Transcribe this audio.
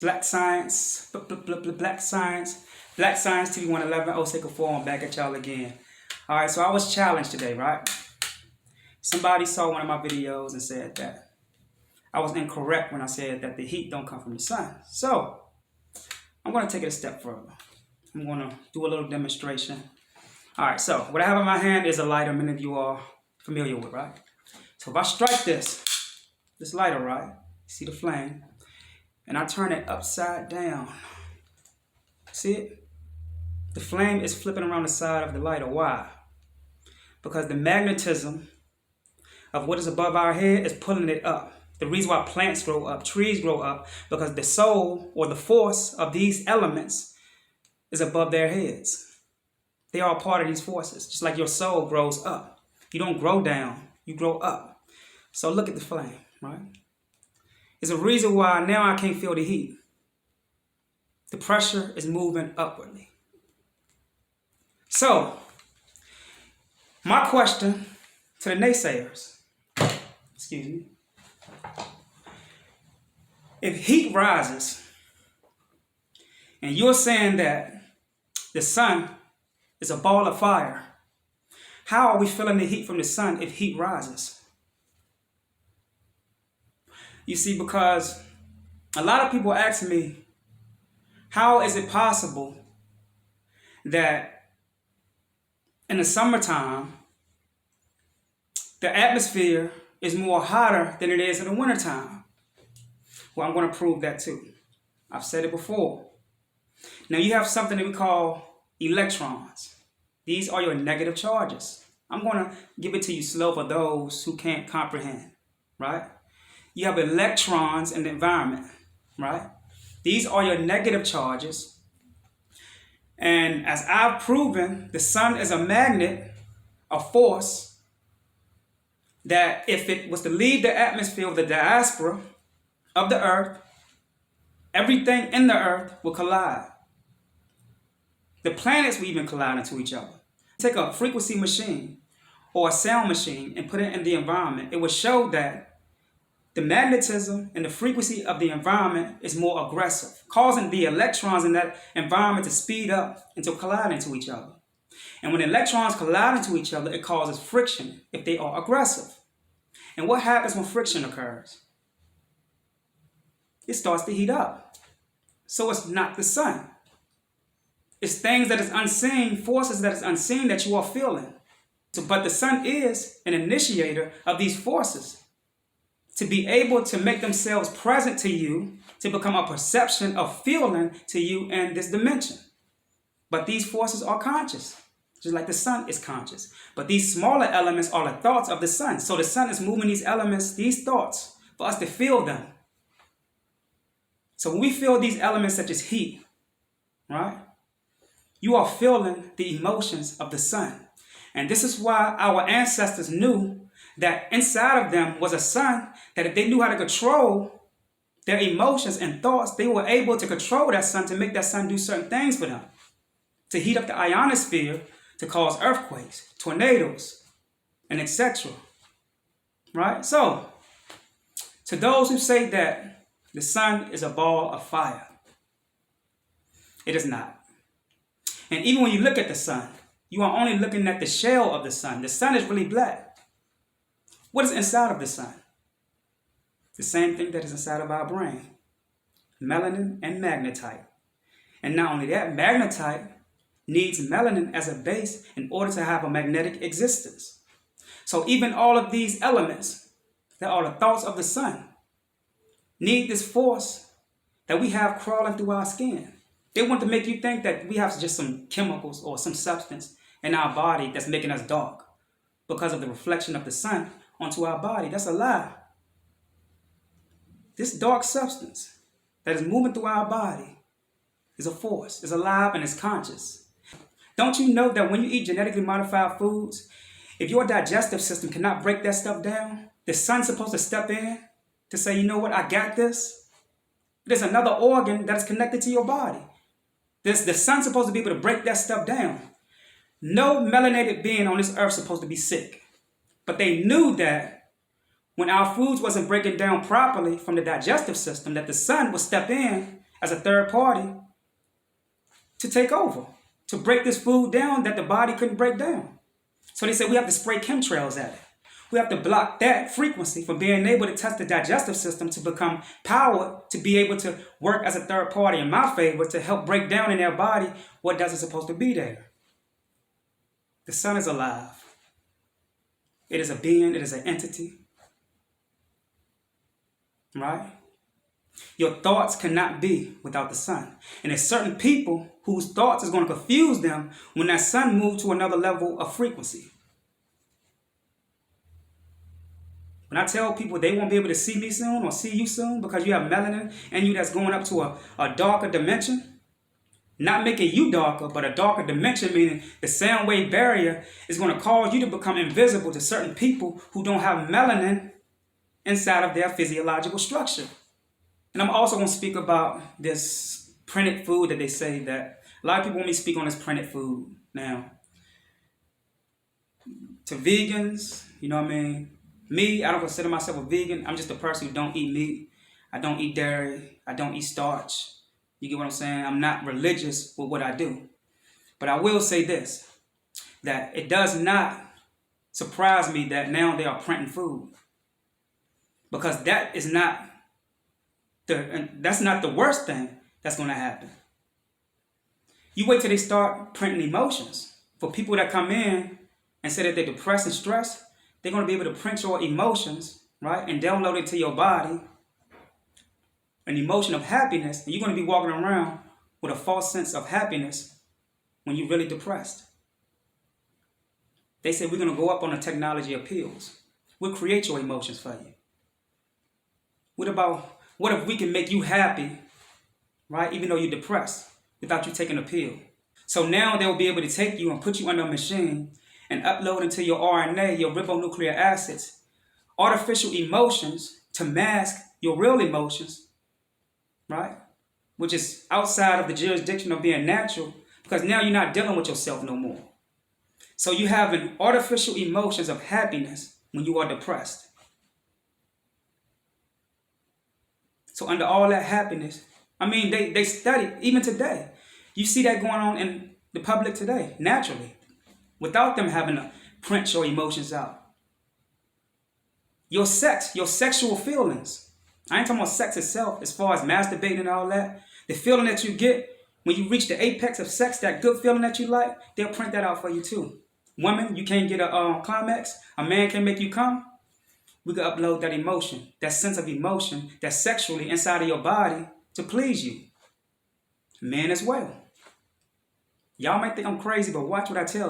Black Science, Black Science, Black Science TV 111, Osei Kufuor, I'm back at y'all again. All right, so I was challenged today, right? Somebody saw one of my videos and said that I was incorrect when I said that the heat don't come from the sun. So I'm going to take it a step further. I'm going to do a little demonstration. All right, so what I have in my hand is a lighter many of you are familiar with, right? So if I strike this lighter, right, see the flame, and I turn it upside down. See it? The flame is flipping around the side of the lighter. Why? Because the magnetism of what is above our head is pulling it up. The reason why plants grow up, trees grow up, because the soul or the force of these elements is above their heads. They are a part of these forces, just like your soul grows up. You don't grow down, you grow up. So look at the flame, right? There's a reason why now I can't feel the heat. The pressure is moving upwardly. So, my question to the naysayers, excuse me, if heat rises and you're saying that the sun is a ball of fire, how are we feeling the heat from the sun if heat rises? You see, because a lot of people ask me, how is it possible that in the summertime, the atmosphere is more hotter than it is in the wintertime? Well, I'm going to prove that too. I've said it before. Now you have something that we call electrons. These are your negative charges. I'm going to give it to you slow for those who can't comprehend, right? You have electrons in the environment, right? These are your negative charges. And as I've proven, the sun is a magnet, a force, that if it was to leave the atmosphere of the diaspora of the earth, everything in the earth will collide. The planets will even collide into each other. Take a frequency machine or a sound machine and put it in the environment. It will show that the magnetism and the frequency of the environment is more aggressive, causing the electrons in that environment to speed up and to collide into each other. And when electrons collide into each other, it causes friction if they are aggressive. And what happens when friction occurs? It starts to heat up. So it's not the sun. It's things that is unseen, forces that is unseen that you are feeling. But the sun is an initiator of these forces to be able to make themselves present to you, to become a perception of feeling to you in this dimension. But these forces are conscious, just like the sun is conscious. But these smaller elements are the thoughts of the sun. So the sun is moving these elements, these thoughts, for us to feel them. So when we feel these elements such as heat, right, you are feeling the emotions of the sun. And this is why our ancestors knew that inside of them was a sun, that if they knew how to control their emotions and thoughts, they were able to control that sun, to make that sun do certain things for them, to heat up the ionosphere, to cause earthquakes, tornadoes, and etc. Right? So, to those who say that the sun is a ball of fire, it is not. And even when you look at the sun, you are only looking at the shell of the sun. The sun is really black. What is inside of the sun? The same thing that is inside of our brain. Melanin and magnetite. And not only that, magnetite needs melanin as a base in order to have a magnetic existence. So even all of these elements that are the thoughts of the sun need this force that we have crawling through our skin. They want to make you think that we have just some chemicals or some substance in our body that's making us dark because of the reflection of the sun onto our body. That's a lie. This dark substance that is moving through our body is a force, is alive, and is conscious. Don't you know that when you eat genetically modified foods, if your digestive system cannot break that stuff down, the sun's supposed to step in to say, you know what, I got this. There's another organ that is connected to your body. The sun's supposed to be able to break that stuff down. No melanated being on this earth is supposed to be sick. But they knew that when our foods wasn't breaking down properly from the digestive system, that the sun would step in as a third party to take over, to break this food down that the body couldn't break down. So they said we have to spray chemtrails at it. We have to block that frequency from being able to touch the digestive system to become powered to be able to work as a third party in my favor to help break down in their body what doesn't supposed to be there. The sun is alive. It is a being, it is an entity. Right? Your thoughts cannot be without the sun. And there's certain people whose thoughts is going to confuse them when that sun moves to another level of frequency. When I tell people they won't be able to see me soon or see you soon because you have melanin in you that's going up to a darker dimension, not making you darker, but a darker dimension, meaning the sound wave barrier is going to cause you to become invisible to certain people who don't have melanin inside of their physiological structure. And I'm also going to speak about this printed food that they say that a lot of people want me to speak on this printed food. Now, to vegans, you know what I mean? Me, I don't consider myself a vegan. I'm just a person who don't eat meat. I don't eat dairy. I don't eat starch. You get what I'm saying? I'm not religious with what I do. But I will say this, that it does not surprise me that now they are printing food. Because that's not the worst thing that's going to happen. You wait till they start printing emotions. For people that come in and say that they're depressed and stressed, they're going to be able to print your emotions, right? And download it to your body. An emotion of happiness. And you're going to be walking around with a false sense of happiness when you're really depressed. They say we're going to go up on the technology of pills. We'll create your emotions for you. What if we can make you happy, right? Even though you're depressed, without you taking a pill. So now they'll be able to take you and put you under a machine and upload into your RNA, your ribonucleic acids, artificial emotions to mask your real emotions, right? Which is outside of the jurisdiction of being natural, because now you're not dealing with yourself no more. So you have an artificial emotions of happiness when you are depressed. So under all that happiness, I mean, they study, even today. You see that going on in the public today, naturally, without them having to print your emotions out. Your sex, your sexual feelings. I ain't talking about sex itself as far as masturbating and all that. The feeling that you get when you reach the apex of sex, that good feeling that you like, they'll print that out for you too. Woman, you can't get a climax. A man can make you come. We can upload that emotion, that sense of emotion that's sexually inside of your body to please you. Men as well. Y'all might think I'm crazy, but watch what I tell you.